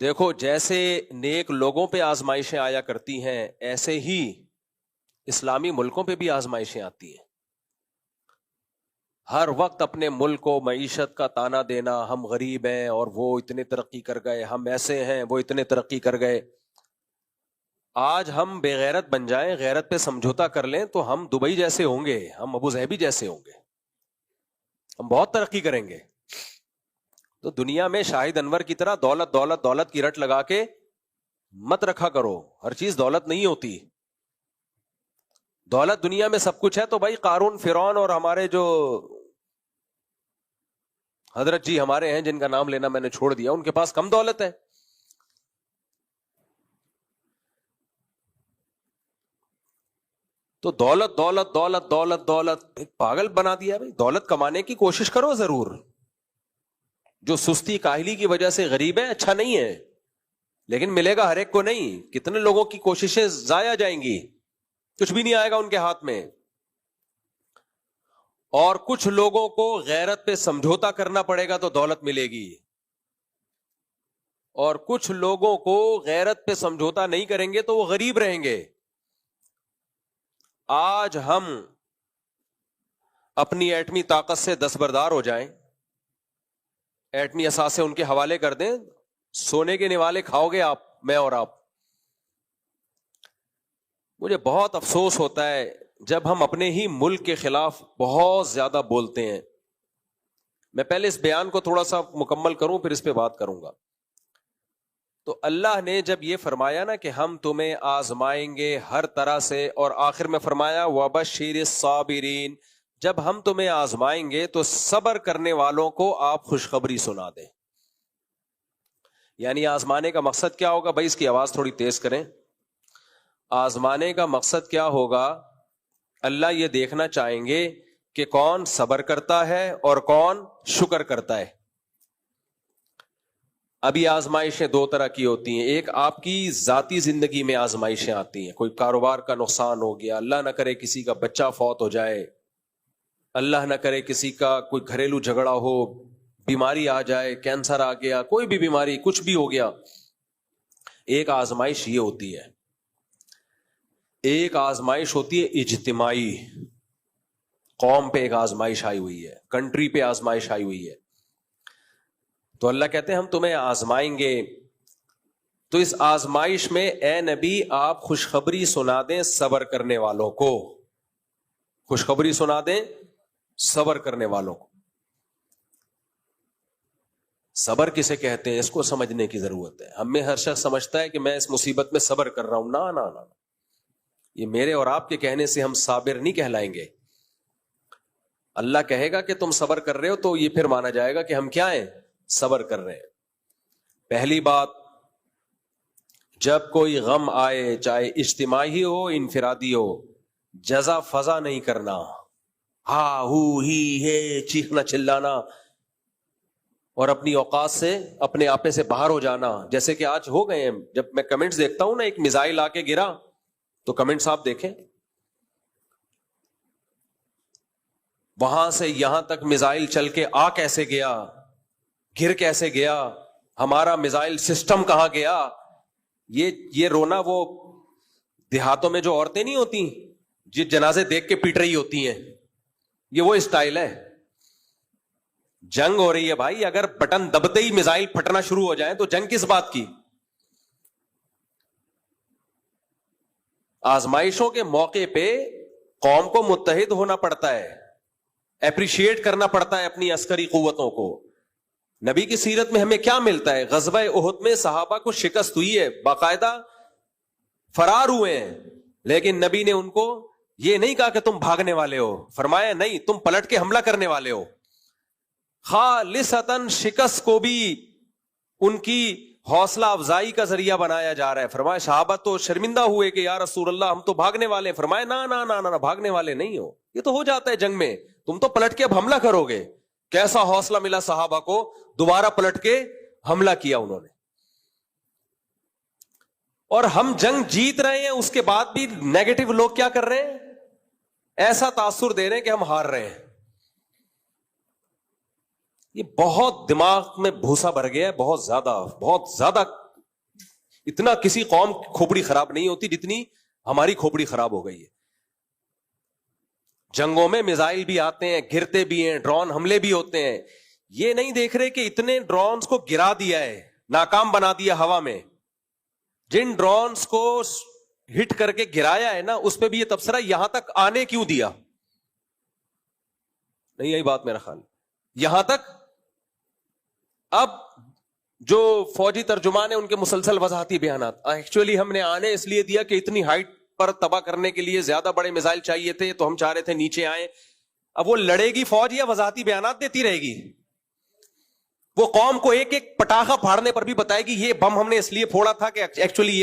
دیکھو، جیسے نیک لوگوں پہ آزمائشیں آیا کرتی ہیں، ایسے ہی اسلامی ملکوں پہ بھی آزمائشیں آتی ہیں۔ ہر وقت اپنے ملک کو معیشت کا تانا دینا، ہم غریب ہیں اور وہ اتنے ترقی کر گئے، ہم ایسے ہیں وہ اتنے ترقی کر گئے۔ آج ہم بے غیرت بن جائیں، غیرت پہ سمجھوتا کر لیں تو ہم دبئی جیسے ہوں گے، ہم ابو ظہبی جیسے ہوں گے، ہم بہت ترقی کریں گے۔ تو دنیا میں شاہد انور کی طرح دولت دولت دولت کی رٹ لگا کے مت رکھا کرو، ہر چیز دولت نہیں ہوتی۔ دولت دنیا میں سب کچھ ہے تو بھائی قارون، فرعون اور ہمارے جو حضرت جی ہمارے ہیں جن کا نام لینا میں نے چھوڑ دیا، ان کے پاس کم دولت ہے۔ تو دولت دولت دولت دولت دولت ایک پاگل بنا دیا بھائی۔ دولت کمانے کی کوشش کرو ضرور، جو سستی کاہلی کی وجہ سے غریب ہے اچھا نہیں ہے، لیکن ملے گا ہر ایک کو نہیں۔ کتنے لوگوں کی کوششیں ضائع جائیں گی، کچھ بھی نہیں آئے گا ان کے ہاتھ میں۔ اور کچھ لوگوں کو غیرت پہ سمجھوتا کرنا پڑے گا تو دولت ملے گی، اور کچھ لوگوں کو غیرت پہ سمجھوتا نہیں کریں گے تو وہ غریب رہیں گے۔ آج ہم اپنی ایٹمی طاقت سے دستبردار ہو جائیں، ایٹمی اثاثے ان کے حوالے کر دیں، سونے کے نوالے کھاؤ گے آپ، میں اور آپ۔ مجھے بہت افسوس ہوتا ہے جب ہم اپنے ہی ملک کے خلاف بہت زیادہ بولتے ہیں۔ میں پہلے اس بیان کو تھوڑا سا مکمل کروں پھر اس پہ بات کروں گا۔ تو اللہ نے جب یہ فرمایا نا کہ ہم تمہیں آزمائیں گے ہر طرح سے، اور آخر میں فرمایا وَبَشِّرِ الصَّابِرِينَ، جب ہم تمہیں آزمائیں گے تو صبر کرنے والوں کو آپ خوشخبری سنا دیں۔ یعنی آزمانے کا مقصد کیا ہوگا؟ بھائی اس کی آواز تھوڑی تیز کریں۔ آزمانے کا مقصد کیا ہوگا؟ اللہ یہ دیکھنا چاہیں گے کہ کون صبر کرتا ہے اور کون شکر کرتا ہے۔ ابھی آزمائشیں دو طرح کی ہوتی ہیں، ایک آپ کی ذاتی زندگی میں آزمائشیں آتی ہیں، کوئی کاروبار کا نقصان ہو گیا، اللہ نہ کرے کسی کا بچہ فوت ہو جائے، اللہ نہ کرے کسی کا کوئی گھریلو جھگڑا ہو، بیماری آ جائے، کینسر آ گیا، کوئی بھی بیماری، کچھ بھی ہو گیا۔ ایک آزمائش یہ ہوتی ہے، ایک آزمائش ہوتی ہے اجتماعی، قوم پہ ایک آزمائش آئی ہوئی ہے، کنٹری پہ آزمائش آئی ہوئی ہے۔ تو اللہ کہتے ہیں ہم تمہیں آزمائیں گے، تو اس آزمائش میں اے نبی آپ خوشخبری سنا دیں صبر کرنے والوں کو، خوشخبری سنا دیں صبر کرنے والوں کو۔ صبر کسے کہتے ہیں اس کو سمجھنے کی ضرورت ہے۔ ہم میں ہر شخص سمجھتا ہے کہ میں اس مصیبت میں صبر کر رہا ہوں، نا نا نا، یہ میرے اور آپ کے کہنے سے ہم صابر نہیں کہلائیں گے۔ اللہ کہے گا کہ تم صبر کر رہے ہو تو یہ پھر مانا جائے گا کہ ہم کیا ہیں؟ صبر کر رہے ہیں۔ پہلی بات، جب کوئی غم آئے چاہے اجتماعی ہو انفرادی ہو، جزا فضا نہیں کرنا، ہا ہو ہی ہے چیخنا چلانا اور اپنی اوقات سے اپنے آپے سے باہر ہو جانا، جیسے کہ آج ہو گئے ہیں۔ جب میں کمنٹس دیکھتا ہوں نا، ایک میزائل آ کے گرا تو کمنٹس آپ دیکھیں، وہاں سے یہاں تک میزائل چل کے آ کیسے گیا، گر کیسے گیا، ہمارا میزائل سسٹم کہاں گیا۔ یہ رونا وہ دیہاتوں میں جو عورتیں نہیں ہوتی جو جنازے دیکھ کے پیٹ رہی ہوتی ہیں، یہ وہ اسٹائل ہے۔ جنگ ہو رہی ہے بھائی، اگر بٹن دبتے ہی میزائل پھٹنا شروع ہو جائیں تو جنگ کس بات کی؟ آزمائشوں کے موقع پہ قوم کو متحد ہونا پڑتا ہے، اپریشیٹ کرنا پڑتا ہے اپنی عسکری قوتوں کو۔ نبی کی سیرت میں ہمیں کیا ملتا ہے؟ غزوہ احد میں صحابہ کو شکست ہوئی ہے، باقاعدہ فرار ہوئے ہیں، لیکن نبی نے ان کو یہ نہیں کہا کہ تم بھاگنے والے ہو، فرمایا نہیں، تم پلٹ کے حملہ کرنے والے ہو۔ خالصتاً شکست کو بھی ان کی حوصلہ افزائی کا ذریعہ بنایا جا رہا ہے۔ فرمایا صحابہ تو شرمندہ ہوئے کہ یا رسول اللہ ہم تو بھاگنے والے ہیں۔ فرمایا نا نا نا نا، بھاگنے والے نہیں ہو، یہ تو ہو جاتا ہے جنگ میں، تم تو پلٹ کے اب حملہ کرو گے۔ کیسا حوصلہ ملا صحابہ کو، دوبارہ پلٹ کے حملہ کیا انہوں نے۔ اور ہم جنگ جیت رہے ہیں، اس کے بعد بھی نیگیٹو لوگ کیا کر رہے ہیں؟ ایسا تاثر دے رہے ہیں کہ ہم ہار رہے ہیں۔ یہ بہت دماغ میں بھوسا بھر گیا ہے، بہت زیادہ اتنا کسی قوم کھوپڑی خراب نہیں ہوتی جتنی ہماری کھوپڑی خراب ہو گئی ہے. جنگوں میں میزائل بھی آتے ہیں, گرتے بھی ہیں, ڈرون حملے بھی ہوتے ہیں. یہ نہیں دیکھ رہے کہ اتنے ڈرونز کو گرا دیا ہے, ناکام بنا دیا ہوا میں. جن ڈرونز کو ہٹ کر کے گرایا ہے نا, اس پہ بھی یہ تبصرہ یہاں تک آنے کیوں دیا. نہیں یہی بات میرا خیال, یہاں تک. اب جو فوجی ترجمان ہیں ان کے مسلسل وضاحتی بیانات, ایکچولی ہم نے آنے اس لیے دیا کہ اتنی ہائٹ پر تباہ کرنے کے لیے زیادہ بڑے میزائل چاہیے تھے, تو ہم چاہ رہے تھے نیچے آئیں. اب وہ لڑے گی فوج یا وضاحتی بیانات دیتی رہے گی؟ وہ قوم کو ایک ایک پٹاخہ پھاڑنے پر بھی بتائے گی یہ بم ہم نے اس لیے پھوڑا تھا کہ ایکچولی